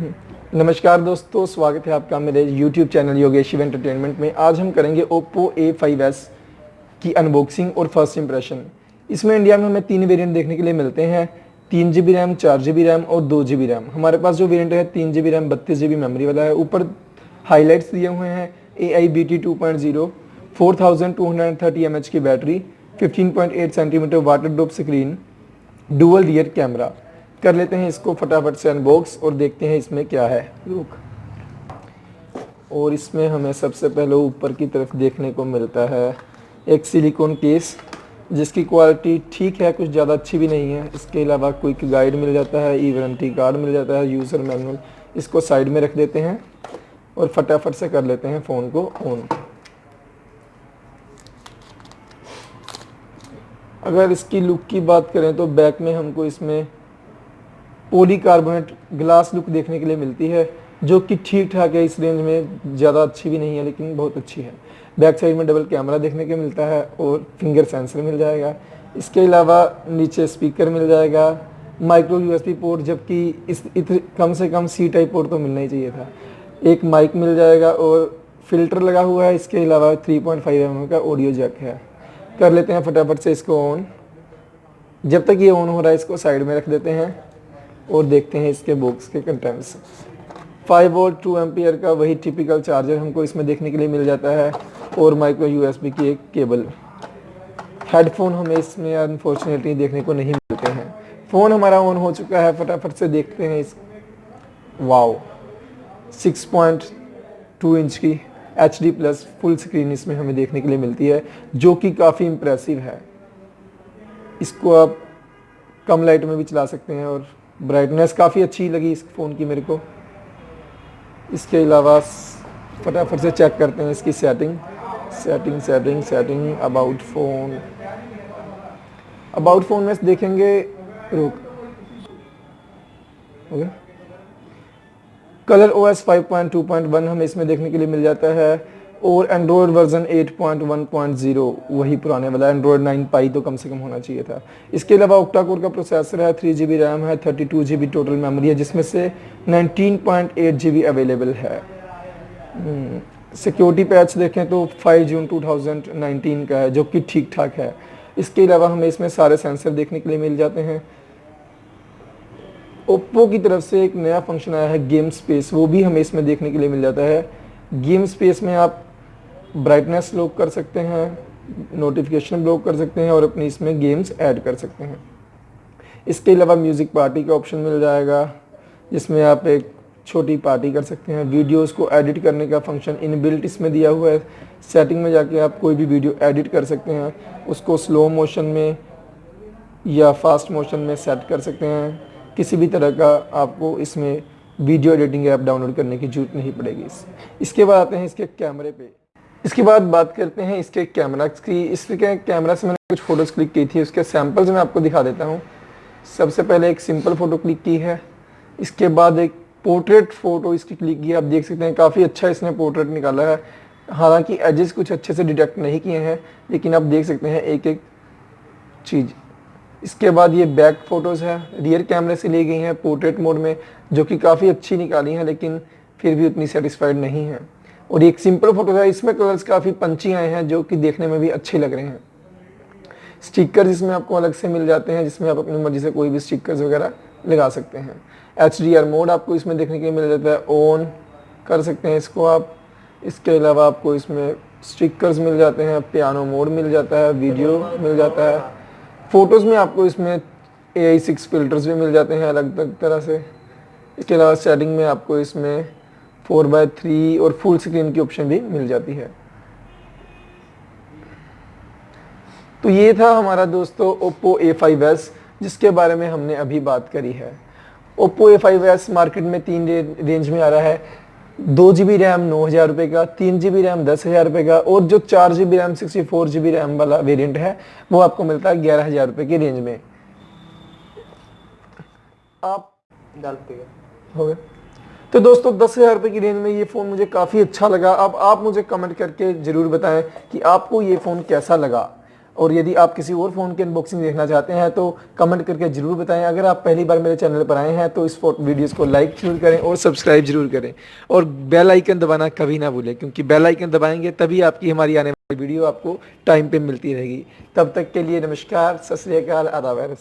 नमस्कार दोस्तों, स्वागत है आपका मेरे YouTube चैनल योगेश एंटरटेनमेंट में। आज हम करेंगे Oppo A5s की अनबॉक्सिंग और फर्स्ट इंप्रेशन। इसमें इंडिया में हमें 3 वेरिएंट देखने के लिए मिलते हैं, 3GB रैम, 4GB रैम और 2GB रैम। हमारे पास जो वेरिएंट है 3GB रैम 32GB मेमोरी वाला है। ऊपर हाईलाइट्स दिए हुए हैं AIBT 2.0, 4230 mAh की battery, 15.8 centimetre water drop screen, dual rear camera. कर लेते हैं इसको फटाफट से अनबॉक्स और देखते हैं इसमें क्या है। और इसमें हमें सबसे पहले ऊपर की तरफ देखने को मिलता है एक सिलिकॉन केस, जिसकी क्वालिटी ठीक है, कुछ ज़्यादा अच्छी भी नहीं है। इसके अलावा क्विक गाइड मिल जाता है, ई वारंटी कार्ड मिल जाता है, यूज़र मैनुअल। इसको साइड में रख देते हैं और फटाफट से कर लेते हैं फ़ोन को ऑन। अगर इसकी लुक की बात करें तो बैक में हमको इसमें पॉलीकार्बोनेट ग्लास लुक देखने के लिए मिलती है, जो कि ठीक ठाक है। इस रेंज में ज़्यादा अच्छी भी नहीं है, लेकिन बहुत अच्छी है। बैक साइड में डबल कैमरा देखने को मिलता है और फिंगर सेंसर मिल जाएगा। इसके अलावा नीचे स्पीकर मिल जाएगा, माइक्रो USB पोर्ट, जबकि कम से कम C टाइप पोर्ट तो मिलना ही चाहिए था। एक माइक मिल जाएगा और फिल्टर लगा हुआ है। इसके अलावा 3.5 mm का ऑडियो जैक है। कर लेते हैं फटाफट से इसको ऑन। जब तक ये ऑन हो रहा है इसको साइड में रख देते हैं और देखते हैं इसके बॉक्स के कंटेंट्स। 5 वोल्ट 2 एम्पियर का वही टिपिकल चार्जर हमको इसमें देखने के लिए मिल जाता है और माइक्रो USB की एक केबल। हेडफोन हमें इसमें अनफॉर्चुनेटली देखने को नहीं मिलते हैं। फ़ोन हमारा ऑन हो चुका है, फटाफट से देखते हैं इस। वाओ, 6.2 इंच की HD प्लस फुल स्क्रीन इसमें हमें देखने के लिए मिलती है, जो कि काफ़ी इम्प्रेसिव है। इसको आप कम लाइट में भी चला सकते हैं और ब्राइटनेस काफ़ी अच्छी लगी इस फ़ोन की मेरे को। इसके अलावा फटाफट से चेक करते हैं इसकी सेटिंग। अबाउट फ़ोन में देखेंगे, कलर OS 5.2.1 हमें इसमें देखने के लिए मिल जाता है और एंड्रॉयड वर्जन 8.1.0 वही पुराने वाला। एंड्रॉयड 9 पाई तो कम से कम होना चाहिए था। इसके अलावा ऑक्टा कोर का प्रोसेसर है, 3GB रैम है, 32GB टोटल मेमोरी है, जिसमें से 19.8GB अवेलेबल है। सिक्योरिटी पैच देखें तो 5 जून 2019 का है, जो कि ठीक ठाक है। इसके अलावा हमें इसमें सारे सेंसर देखने के लिए मिल जाते हैं। ओप्पो की तरफ से एक नया फंक्शन आया है गेम स्पेस, वो भी हमें इसमें देखने के लिए मिल जाता है। गेम स्पेस में आप ब्राइटनेस लॉक कर सकते हैं, नोटिफिकेशन ब्लॉक कर सकते हैं और अपनी इसमें गेम्स ऐड कर सकते हैं। इसके अलावा म्यूज़िक पार्टी का ऑप्शन मिल जाएगा, जिसमें आप एक छोटी पार्टी कर सकते हैं। वीडियोस को एडिट करने का फंक्शन इनबिल्ट इसमें दिया हुआ है। सेटिंग में जाके आप कोई भी वीडियो एडिट कर सकते हैं, उसको स्लो मोशन में या फास्ट मोशन में सेट कर सकते हैं। किसी भी तरह का आपको इसमें वीडियो एडिटिंग ऐप डाउनलोड करने की जरूरत नहीं पड़ेगी। इसके बाद आते हैं इसके कैमरे पे। इसके बाद बात करते हैं इसके कैमरा की। इसके कैमरा से मैंने कुछ फ़ोटोज़ क्लिक की थी, उसके सैम्पल्स मैं आपको दिखा देता हूँ। सबसे पहले एक सिंपल फ़ोटो क्लिक की है, इसके बाद एक पोर्ट्रेट फ़ोटो इसकी क्लिक की है। आप देख सकते हैं काफ़ी अच्छा इसने पोर्ट्रेट निकाला है। हालांकि एजेस कुछ अच्छे से डिटेक्ट नहीं किए हैं, लेकिन आप देख सकते हैं एक एक चीज़। इसके बाद ये बैक फ़ोटोज़ है, रियर कैमरे से ली गई हैं पोर्ट्रेट मोड में, जो कि काफ़ी अच्छी निकाली हैं, लेकिन फिर भी उतनी सेटिस्फाइड नहीं है। और एक सिंपल फोटो है, इसमें कलर्स काफ़ी पंची आए हैं, जो कि देखने में भी अच्छे लग रहे हैं। स्टिकर्स इसमें आपको अलग से मिल जाते हैं, जिसमें आप अपनी मर्जी से कोई भी स्टिकर्स वगैरह लगा सकते हैं। HDR मोड आपको इसमें देखने के लिए मिल जाता है, ऑन कर सकते हैं इसको आप। इसके अलावा आपको इसमें स्टिकर्स मिल जाते हैं, पियानो मोड मिल जाता है, वीडियो मिल जाता है। फ़ोटोज़ में आपको इसमें AI6 फ़िल्टर्स भी मिल जाते हैं अलग तरह से। इसके अलावा सेटिंग में आपको इसमें 4:3 और फुल स्क्रीन की ऑप्शन भी मिल जाती है। तो ये था हमारा दोस्तों Oppo A5s, जिसके बारे में हमने अभी बात करी है। Oppo A5s मार्केट में 3 रेंज में आ रहा है। 2GB रैम 9,000 रुपये का, 3GB रैम 10,000 रुपये का, और जो 4GB रैम 64GB रैम वाला वेरिएंट है वो आपको मिलता है 11,000 रुपये की रेंज में। आप डालते हो गए। तो दोस्तों 10,000 रुपये की रेंज में ये फ़ोन मुझे काफ़ी अच्छा लगा। अब आप मुझे कमेंट करके ज़रूर बताएं कि आपको ये फ़ोन कैसा लगा। और यदि आप किसी और फ़ोन की अनबॉक्सिंग देखना चाहते हैं तो कमेंट करके ज़रूर बताएं। अगर आप पहली बार मेरे चैनल पर आए हैं तो इस वीडियोज़ को लाइक ज़रूर करें और सब्सक्राइब ज़रूर करें, और बेल आइकन दबाना कभी ना भूलें, क्योंकि बेल आइकन दबाएंगे तभी आपकी हमारी आने वाली वीडियो आपको टाइम पे मिलती रहेगी। तब तक के लिए नमस्कार, सत श्री अकाल, आदाब।